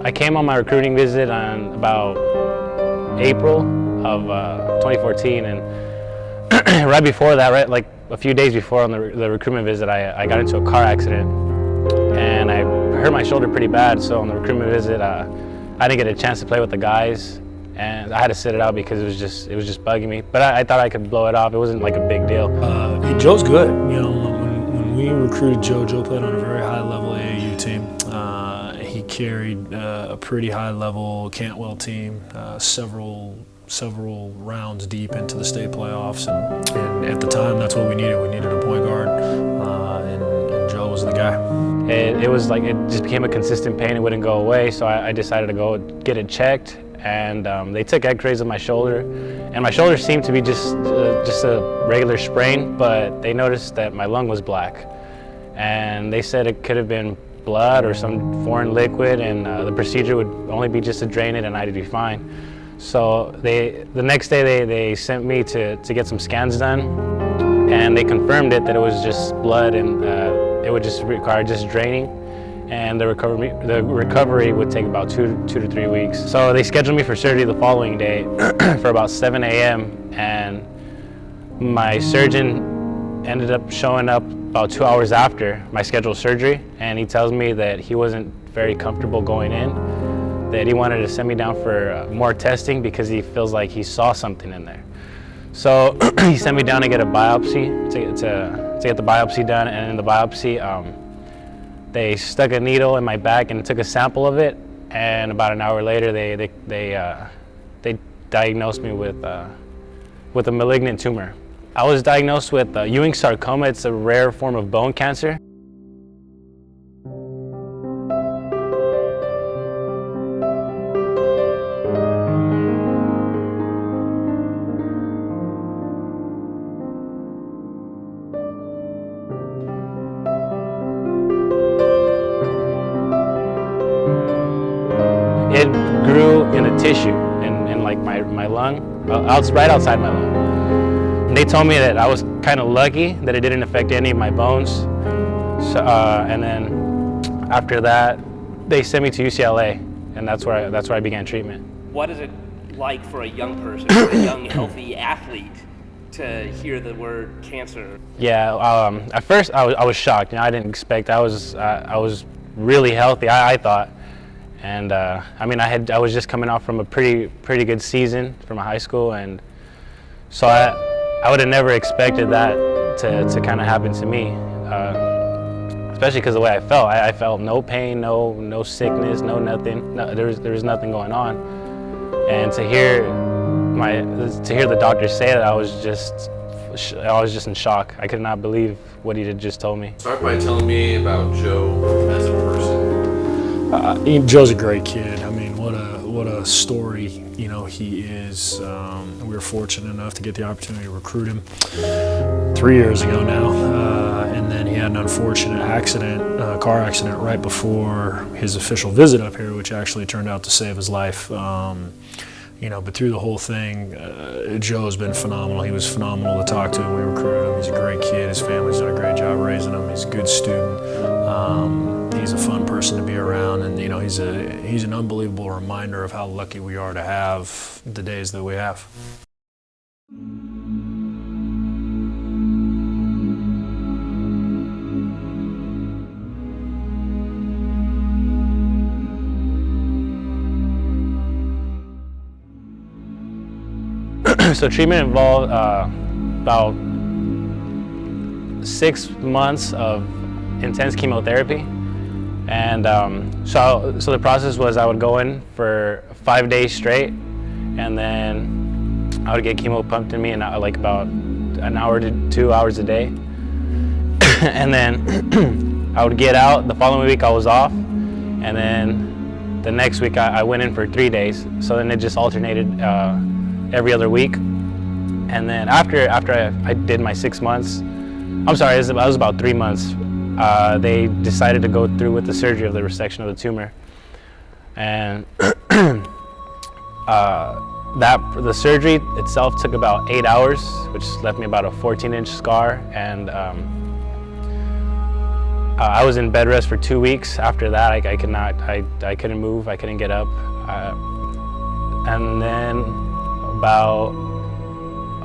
I came on my recruiting visit on about April of 2014, and right before that, right, like a few days before on the recruitment visit, I got into a car accident and I hurt my shoulder pretty bad. So on the recruitment visit, I didn't get a chance to play with the guys, and I had to sit it out because it was just bugging me. But I thought I could blow it off. It wasn't like a big deal. Joe's good. You know, when we recruited Joe played on a very high level AAU team. He carried a pretty high level Cantwell team, several rounds deep into the state playoffs, and at the time that's what we needed. We needed a point guard, and Joe was the guy. It was like it just became a consistent pain. It wouldn't go away, so I decided to go get it checked, and they took x-rays of my shoulder, and my shoulder seemed to be just a regular sprain, but they noticed that my lung was black, and they said it could have been blood or some foreign liquid, and the procedure would only be just to drain it and I'd be fine. So the next day they sent me to get some scans done, and they confirmed that it was just blood, and it would just require just draining, and the recovery would take about two to 3 weeks. So they scheduled me for surgery the following day for about 7 a.m. and my surgeon ended up showing up about 2 hours after my scheduled surgery, and he tells me that he wasn't very comfortable going in, that he wanted to send me down for more testing because he feels like he saw something in there. So he sent me down to get a biopsy, to get the biopsy done, and in the biopsy, they stuck a needle in my back and took a sample of it, and about an hour later they diagnosed me with a malignant tumor. I was diagnosed with Ewing sarcoma. It's a rare form of bone cancer. It grew in a tissue in like my lung, right outside my lung. And they told me that I was kind of lucky that it didn't affect any of my bones. So, and then after that, they sent me to UCLA, and that's where I began treatment. What is it like for a young person, a young healthy athlete, to hear the word cancer? Yeah, at first I was shocked. You know, I didn't expect. I was really healthy, I thought, and I mean I was just coming off from a pretty good season from high school, and so I would have never expected that to kind of happen to me, especially because the way I felt. I felt no pain, no sickness, no nothing. No, there was nothing going on, and to hear the doctor say that, I was just in shock. I could not believe what he had just told me. Start by telling me about Joe as a person. Joe's a great kid. I mean, what a story, you know, he is. We were fortunate enough to get the opportunity to recruit him 3 years ago now, and then he had an unfortunate car accident right before his official visit up here, which actually turned out to save his life. You know, but through the whole thing, Joe's been phenomenal. He was phenomenal to talk to, and we recruited him. He's a great kid. His family's done a great job raising him. He's a good student. He's a fun person to be around, and you know, he's an unbelievable reminder of how lucky we are to have the days that we have. So treatment involved about 6 months of intense chemotherapy, and so the process was I would go in for 5 days straight, and then I would get chemo pumped in me in like about an hour to 2 hours a day, and then I would get out. The following week I was off, and then the next week I went in for 3 days. So then it just alternated every other week, and then after I did my 6 months, I'm sorry, it was about 3 months, they decided to go through with the surgery of the resection of the tumor, and the surgery itself took about 8 hours, which left me about a 14-inch scar, and I was in bed rest for 2 weeks. After that, I couldn't move, I couldn't get up. And then about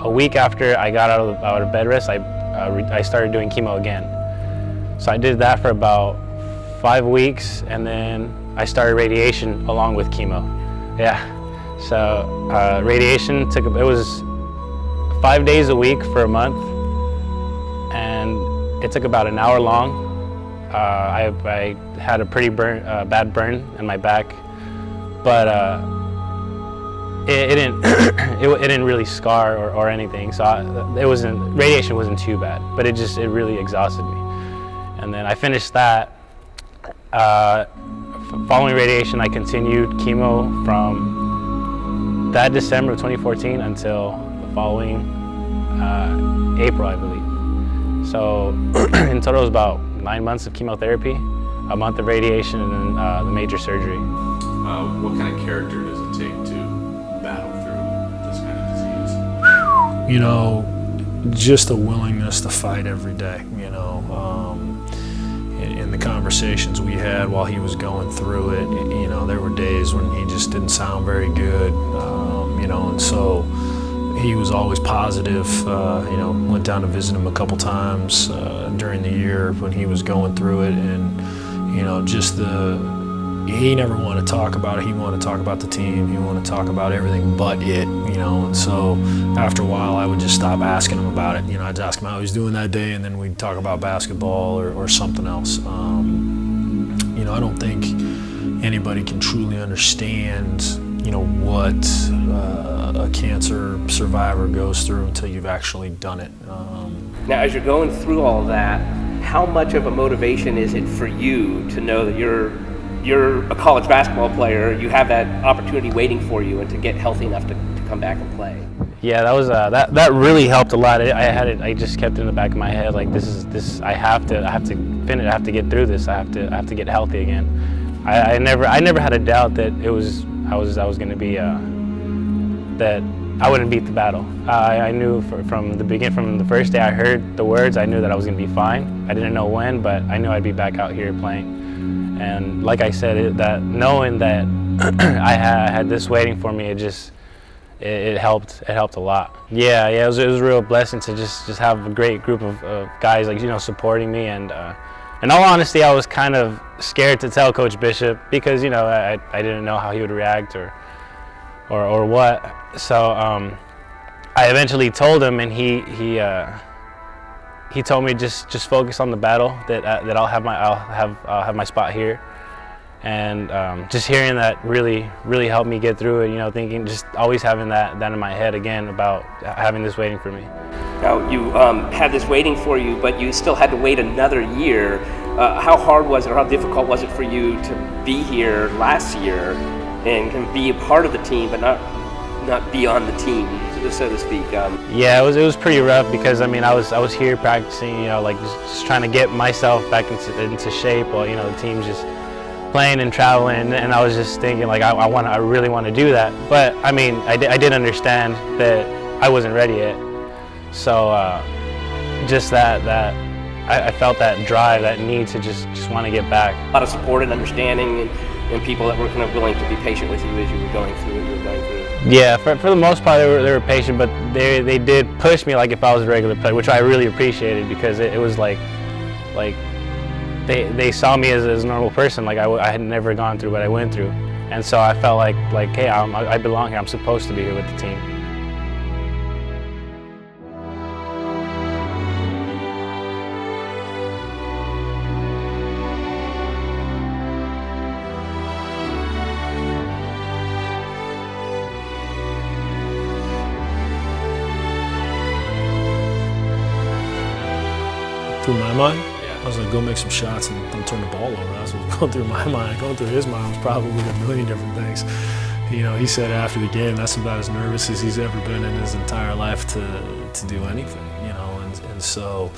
a week after I got out of bed rest, I started doing chemo again. So I did that for about 5 weeks, and then I started radiation along with chemo. Yeah, so radiation it was 5 days a week for a month, and it took about an hour long. I had a pretty bad burn in my back, but it didn't really scar or anything. So radiation wasn't too bad, but it really exhausted me. And then I finished that. Following radiation, I continued chemo from that December of 2014 until the following April, I believe. So in total, it was about 9 months of chemotherapy, a month of radiation, and then the major surgery. What kind of character does it take to battle through this kind of disease? You know, just a willingness to fight every day, you know. In the conversations we had while he was going through it, you know, there were days when he just didn't sound very good, you know, and so he was always positive. You know, went down to visit him a couple times during the year when he was going through it, and you know, he never wanted to talk about it. He wanted to talk about the team. He wanted to talk about everything but it, you know. And so after a while, I would just stop asking him about it. You know, I'd ask him how he was doing that day, and then we'd talk about basketball or something else. You know, I don't think anybody can truly understand, you know, what a cancer survivor goes through until you've actually done it. Now, as you're going through all that, how much of a motivation is it for you to know that you're a college basketball player, you have that opportunity waiting for you, and to get healthy enough to come back and play? Yeah, that was that really helped a lot. I just kept it in the back of my head, like this I have to finish. I have to get through this. I have to get healthy again. I never had a doubt that I was going to be that I wouldn't beat the battle. I knew from the beginning, from the first day I heard the words, I knew that I was going to be fine. I didn't know when, but I knew I'd be back out here playing. And like I said, that knowing that I had this waiting for me, it helped a lot. Yeah, it was a real blessing to just have a great group of guys, like, you know, supporting me. And in all honesty, I was kind of scared to tell Coach Bishop because, you know, I didn't know how he would react or what. So I eventually told him, and he told me just focus on the battle. That I'll have my spot here, and just hearing that really helped me get through it. You know, thinking, just always having that in my head again about having this waiting for me. Now, you had this waiting for you, but you still had to wait another year. How hard was it, or how difficult was it for you to be here last year and can be a part of the team, but not be on the team, so to speak? Yeah, it was pretty rough because, I mean, I was here practicing, you know, like just trying to get myself back into shape while, you know, the team's just playing and traveling, and I was just thinking, like, I really want to do that. But I mean, I did understand that I wasn't ready yet. So just that I felt that drive, that need to just want to get back. A lot of support and understanding, and people that were kind of willing to be patient with you as you were going through what you were going through. Yeah, for the most part, they were patient, but they did push me like if I was a regular player, which I really appreciated, because it was like they saw me as a normal person. Like I had never gone through what I went through, and so I felt like hey, I belong here. I'm supposed to be here with the team. Through my mind, I was gonna go make some shots and don't turn the ball over. That's what was going through my mind. Going through his mind was probably a million different things. You know, he said after the game, that's about as nervous as he's ever been in his entire life to do anything. You know, and so,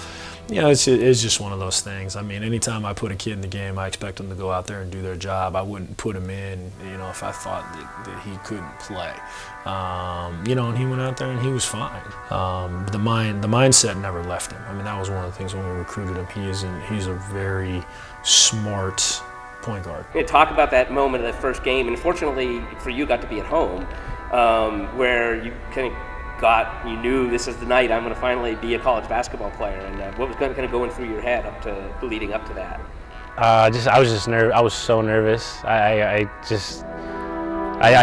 You know, it's just one of those things. I mean, anytime I put a kid in the game, I expect them to go out there and do their job. I wouldn't put him in, you know, if I thought that he couldn't play. You know, and he went out there and he was fine. The mindset never left him. I mean, that was one of the things when we recruited him. He's a very smart point guard. Talk about that moment of the first game, and fortunately for you, got to be at home, where you kind of you knew this is the night I'm going to finally be a college basketball player, and what was kind of going through your head leading up to that? I was just nervous. I was so nervous. I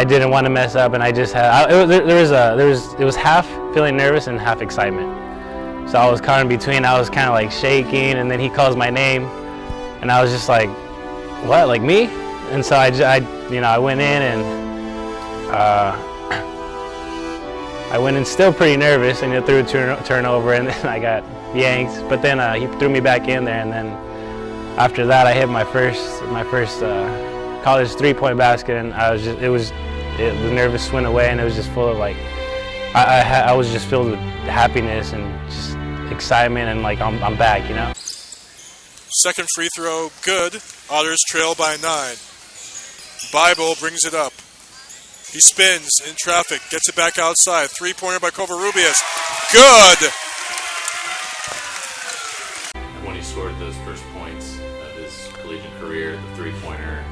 didn't want to mess up, and I just had. It was half feeling nervous and half excitement. So I was kind of between. I was kind of like shaking, and then he calls my name, and I was just like, "What? Like me?" And so I went in and. I went in still pretty nervous, and threw a turnover, and then I got yanked. But then he threw me back in there, and then after that, I hit my first college three-point basket, and the nervous went away, and it was just full of like, I was just filled with happiness and just excitement, and like I'm back, you know. Second free throw, good. Otters trail by 9. Bible brings it up. He spins in traffic, gets it back outside. Three-pointer by Covarrubias. Good! When he scored those first points of his collegiate career, the three-pointer,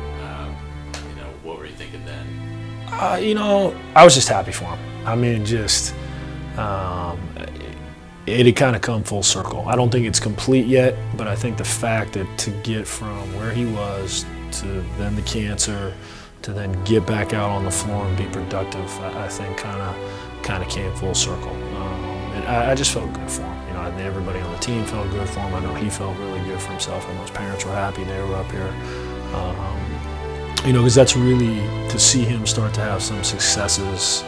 what were you thinking then? You know, I was just happy for him. I mean, it had kind of come full circle. I don't think it's complete yet, but I think the fact that to get from where he was to then the cancer, to then get back out on the floor and be productive, I think kind of came full circle. And I just felt good for him. You know, I think everybody on the team felt good for him. I know he felt really good for himself, and those parents were happy they were up here. You know, because that's really, to see him start to have some successes,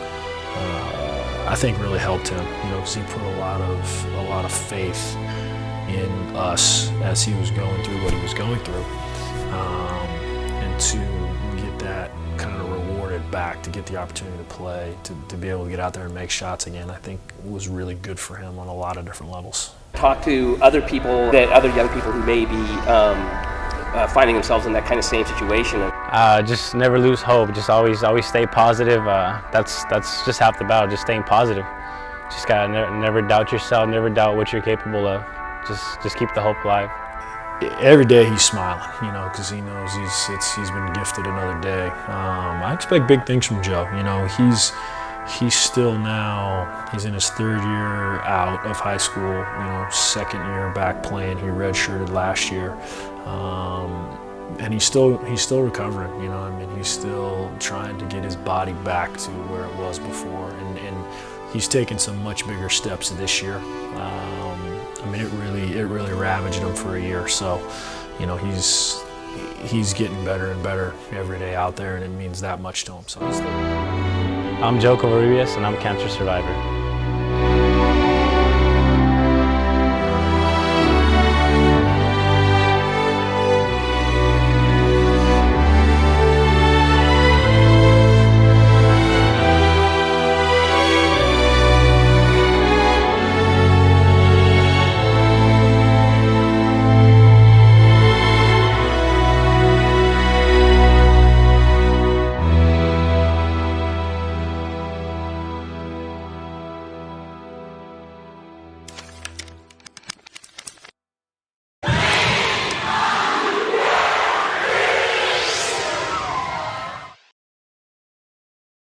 I think really helped him. You know, because he put a lot of faith in us as he was going through what he was going through, and to that kind of rewarded back, to get the opportunity to play, to be able to get out there and make shots again, I think was really good for him on a lot of different levels. Talk to other people, other young people who may be finding themselves in that kind of same situation. Just never lose hope. Just always stay positive. That's just half the battle. Just staying positive. Just gotta never doubt yourself. Never doubt what you're capable of. Just keep the hope alive. Every day he's smiling, you know, because he knows he's been gifted another day. I expect big things from Joe. You know, he's still now, he's in his third year out of high school, you know, second year back playing. He redshirted last year. And he's still recovering, you know. I mean, he's still trying to get his body back to where it was before, and he's taken some much bigger steps this year. I mean, it really ravaged him for a year. So, you know, he's getting better and better every day out there, and it means that much to him. So I'm Joe Covarrubias, and I'm a cancer survivor.